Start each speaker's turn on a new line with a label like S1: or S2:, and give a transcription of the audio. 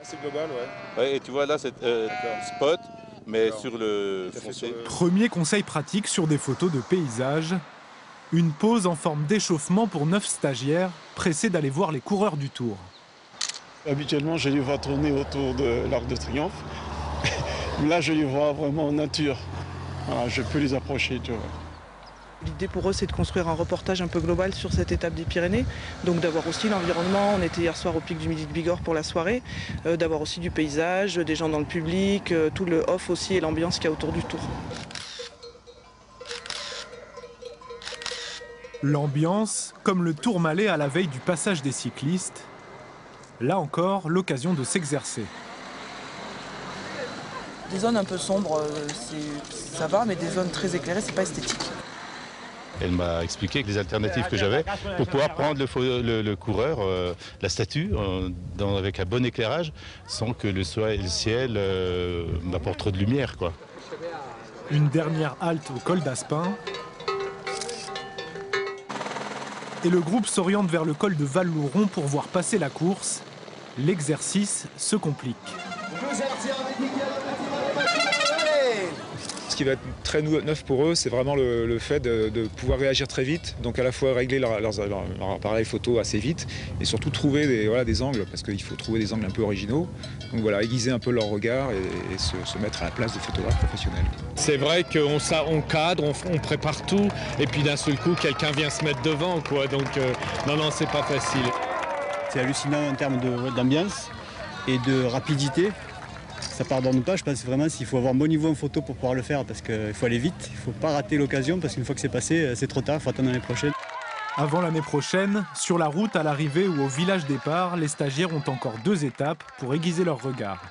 S1: C'est global, ouais.
S2: Ouais, et tu vois là, c'est spot, mais sur le
S1: Tout à fait
S2: foncé.
S1: sur le-
S3: Premier conseil pratique sur des photos de paysage. Une pause en forme d'échauffement pour 9 stagiaires pressés d'aller voir les coureurs du Tour.
S4: Habituellement, je les vois tourner autour de l'Arc de Triomphe. Là, je les vois vraiment en nature. Voilà, je peux les approcher, tu vois.
S5: L'idée pour eux, c'est de construire un reportage un peu global sur cette étape des Pyrénées. Donc d'avoir aussi l'environnement, on était hier soir au pic du Midi de Bigorre pour la soirée, d'avoir aussi du paysage, des gens dans le public, tout le off aussi et l'ambiance qu'il y a autour du Tour.
S3: L'ambiance, comme le Tourmalet à la veille du passage des cyclistes. Là encore, l'occasion de s'exercer.
S5: Des zones un peu sombres, ça va, mais des zones très éclairées, c'est pas esthétique.
S2: Elle m'a expliqué les alternatives que j'avais pour pouvoir prendre le coureur, la statue, avec un bon éclairage, sans que le ciel m'apporte trop de lumière, quoi.
S3: Une dernière halte au col d'Aspin. Et le groupe s'oriente vers le col de Val-Louron pour voir passer la course. L'exercice se complique.
S1: Ce qui va être très neuf pour eux, c'est vraiment le fait de pouvoir réagir très vite, donc à la fois régler leur appareil photo assez vite, et surtout trouver des angles, parce qu'il faut trouver des angles un peu originaux. Donc voilà, aiguiser un peu leur regard et se mettre à la place de photographes professionnels.
S6: C'est vrai qu'on cadre, on prépare tout, et puis d'un seul coup, quelqu'un vient se mettre devant, quoi. Donc non, c'est pas facile.
S7: C'est hallucinant en termes d'ambiance et de rapidité. Ça pardonne pas, je pense vraiment qu'il faut avoir un bon niveau en photo pour pouvoir le faire parce qu'il faut aller vite, il ne faut pas rater l'occasion parce qu'une fois que c'est passé, c'est trop tard, il faut attendre l'année prochaine.
S3: Avant l'année prochaine, sur la route à l'arrivée ou au village départ, les stagiaires ont encore 2 étapes pour aiguiser leur regard.